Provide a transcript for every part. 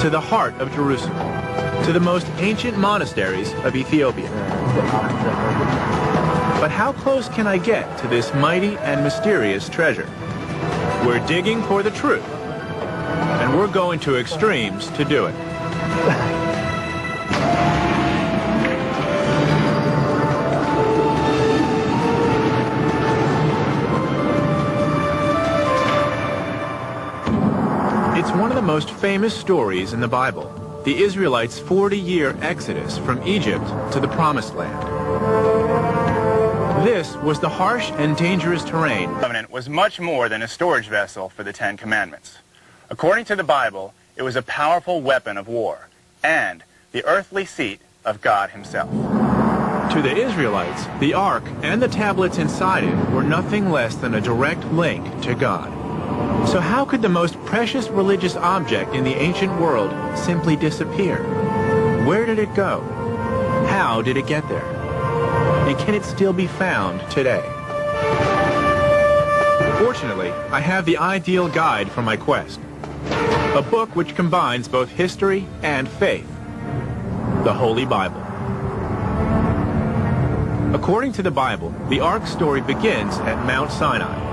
to the heart of Jerusalem, to the most ancient monasteries of Ethiopia. But how close can I get to this mighty and mysterious treasure? We're digging for the truth, and we're going to extremes to do it. It's one of the most famous stories in the Bible, the Israelites' 40-year exodus from Egypt to the Promised Land. This was the harsh and dangerous terrain. The covenant was much more than a storage vessel for the Ten Commandments. According to the Bible, it was a powerful weapon of war and the earthly seat of God himself. To the Israelites, the ark and the tablets inside it were nothing less than a direct link to God. So how could the most precious religious object in the ancient world simply disappear? Where did it go? How did it get there? And can it still be found today? Fortunately, I have the ideal guide for my quest. A book which combines both history and faith. The Holy Bible. According to the Bible, the Ark story begins at Mount Sinai.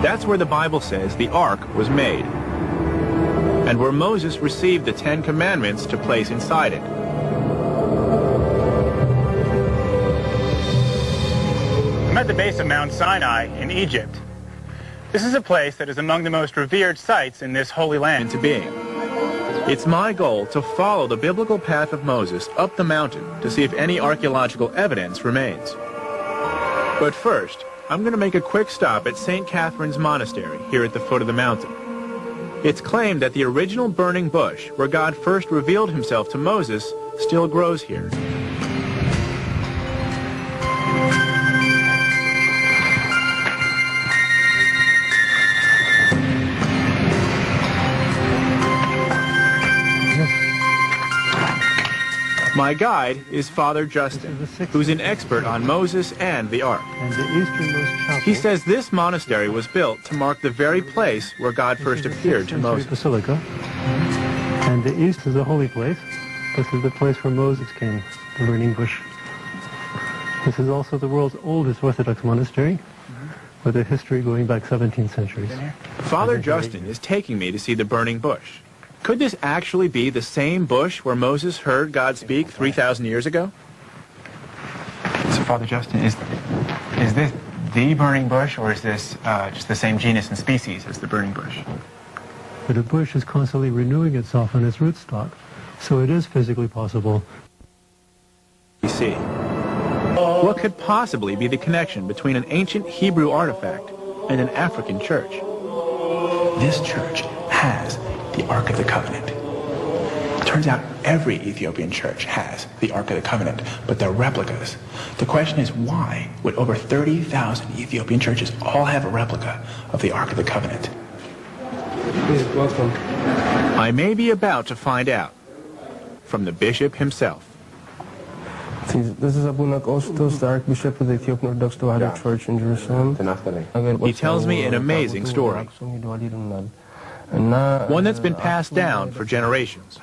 That's where the Bible says the Ark was made, and where Moses received the Ten Commandments to place inside it. I'm at the base of Mount Sinai in Egypt. This is a place that is among the most revered sites in this holy land. Into being. It's my goal to follow the biblical path of Moses up the mountain to see if any archaeological evidence remains. But first, I'm going to make a quick stop at St. Catherine's Monastery here at the foot of the mountain. It's claimed that the original burning bush where God first revealed himself to Moses still grows here. My guide is Father Justin, who's an expert on Moses and the Ark. He says this monastery was built to mark the very place where God first appeared to Moses. Basilica. And the east is a holy place. This is the place where Moses came, the burning bush. This is also the world's oldest Orthodox monastery, with a history going back 17 centuries. Father Justin is taking me to see the burning bush. Could this actually be the same bush where Moses heard God speak 3,000 years ago? So, Father Justin, is this the burning bush, or is this just the same genus and species as the burning bush? But a bush is constantly renewing itself on its rootstock, so it is physically possible. You see. What could possibly be the connection between an ancient Hebrew artifact and an African church? This church has the Ark of the Covenant. Turns out every Ethiopian church has the Ark of the Covenant, but they're replicas. The question is, why would over 30,000 Ethiopian churches all have a replica of the Ark of the Covenant? Please, welcome. I may be about to find out from the bishop himself. This is Abuna Kostos, the Archbishop of the Ethiopian Orthodox Church in Jerusalem. He tells me an amazing story. One that's been passed down for generations.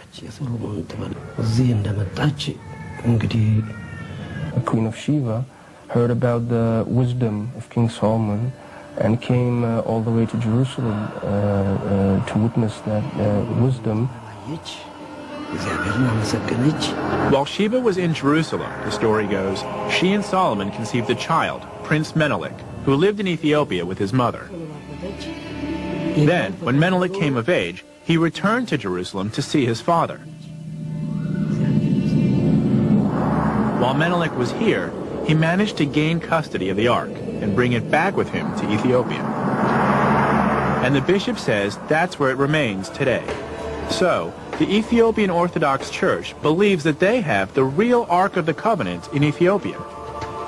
The Queen of Sheba heard about the wisdom of King Solomon and came all the way to Jerusalem to witness that wisdom. While Sheba was in Jerusalem, the story goes, she and Solomon conceived a child, Prince Menelik, who lived in Ethiopia with his mother. Then, when Menelik came of age, he returned to Jerusalem to see his father. While Menelik was here, he managed to gain custody of the Ark and bring it back with him to Ethiopia. And the bishop says that's where it remains today. So, the Ethiopian Orthodox Church believes that they have the real Ark of the Covenant in Ethiopia.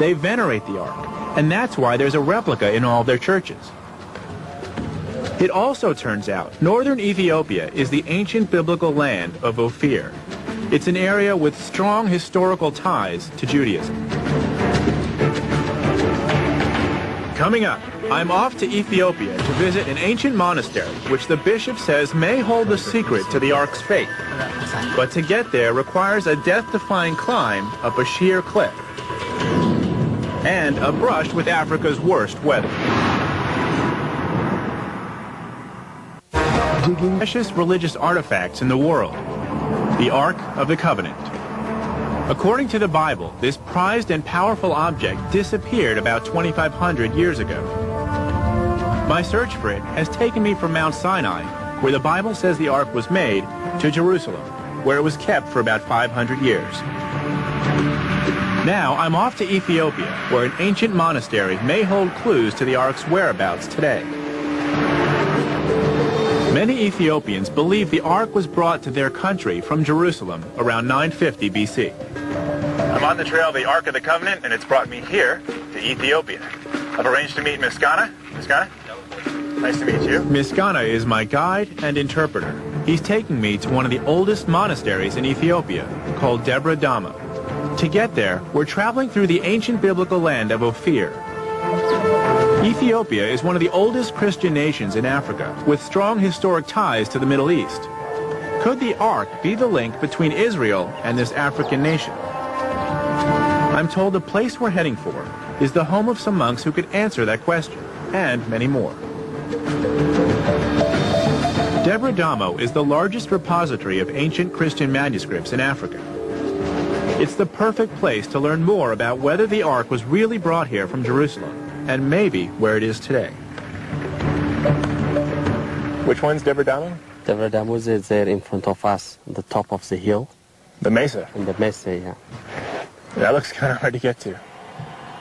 They venerate the Ark, and that's why there's a replica in all their churches. It also turns out northern Ethiopia is the ancient biblical land of Ophir. It's an area with strong historical ties to Judaism. Coming up, I'm off to Ethiopia to visit an ancient monastery which the bishop says may hold the secret to the Ark's fate. But to get there requires a death-defying climb up a sheer cliff and a brush with Africa's worst weather. Digging precious religious artifacts in the world, the Ark of the Covenant. According to the Bible, this prized and powerful object disappeared about 2,500 years ago. My search for it has taken me from Mount Sinai, where the Bible says the Ark was made, to Jerusalem, where it was kept for about 500 years. Now I'm off to Ethiopia, where an ancient monastery may hold clues to the Ark's whereabouts today. Many Ethiopians believe the Ark was brought to their country from Jerusalem around 950 B.C. I'm on the trail of the Ark of the Covenant, and it's brought me here to Ethiopia. I've arranged to meet Miss Ghana. Miss Ghana? Nice to meet you. Miss Ghana is my guide and interpreter. He's taking me to one of the oldest monasteries in Ethiopia, called Debre Damo. To get there, we're traveling through the ancient biblical land of Ophir. Ethiopia is one of the oldest Christian nations in Africa, with strong historic ties to the Middle East. Could the Ark be the link between Israel and this African nation? I'm told the place we're heading for is the home of some monks who could answer that question, and many more. Debre Damo is the largest repository of ancient Christian manuscripts in Africa. It's the perfect place to learn more about whether the Ark was really brought here from Jerusalem, and maybe where it is today. Which one's Debre Damo? Debre Damo is there in front of us, on the top of the hill. The mesa. In the mesa, yeah. That looks kind of hard to get to.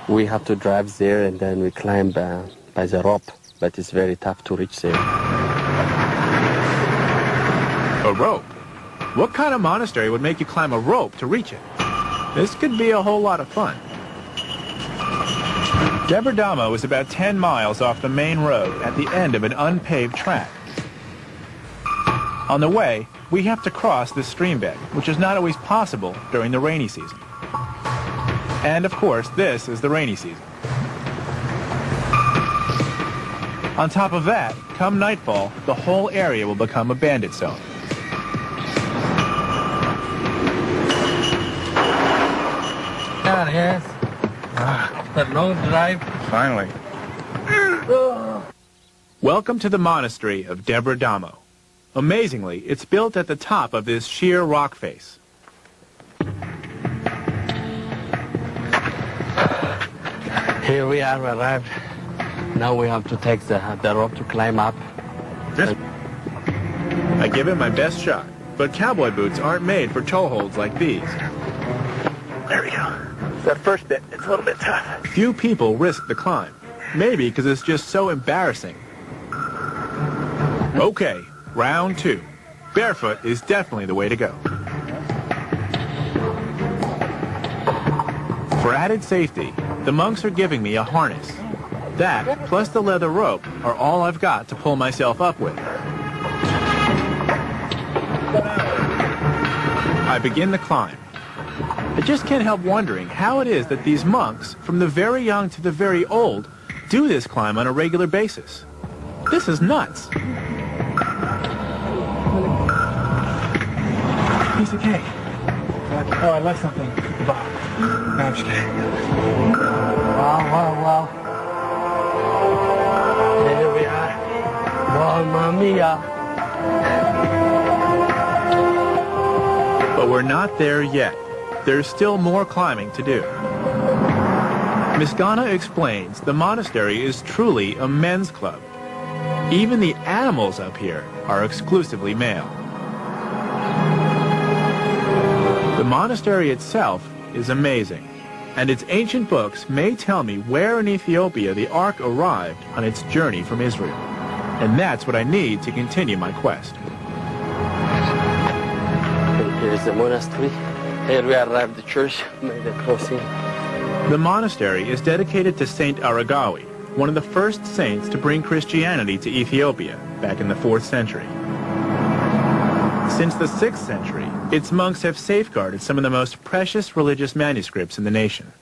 We have to drive there and then we climb by the rope, but it's very tough to reach there. A rope? What kind of monastery would make you climb a rope to reach it? This could be a whole lot of fun. Debre Damo is about 10 miles off the main road at the end of an unpaved track. On the way, we have to cross this stream bed, which is not always possible during the rainy season. And of course, this is the rainy season. On top of that, come nightfall, the whole area will become a bandit zone. Yes. The long drive. Finally. Welcome to the monastery of Debre Damo. Amazingly, it's built at the top of this sheer rock face. Here we are, arrived. Now we have to take the rope to climb up. I give it my best shot, but cowboy boots aren't made for toeholds like these. There we go. That first bit, it's a little bit tough. Few people risk the climb, maybe because it's just so embarrassing. Okay, round 2. Barefoot is definitely the way to go. For added safety, the monks are giving me a harness. That, plus the leather rope, are all I've got to pull myself up with. I begin the climb. I just can't help wondering how it is that these monks, from the very young to the very old, do this climb on a regular basis. This is nuts. Piece of cake. Oh, I left something. No, I'm just kidding. Wow. Here we are. Mamma mia. But we're not there yet. There's still more climbing to do. Miss Ghana explains the monastery is truly a men's club. Even the animals up here are exclusively male. The monastery itself is amazing, and its ancient books may tell me where in Ethiopia the Ark arrived on its journey from Israel. And that's what I need to continue my quest. Here is the monastery. Here we arrived at the church, made the crossing. The monastery is dedicated to Saint Aragawi, one of the first saints to bring Christianity to Ethiopia back in the 4th century. Since the 6th century, its monks have safeguarded some of the most precious religious manuscripts in the nation.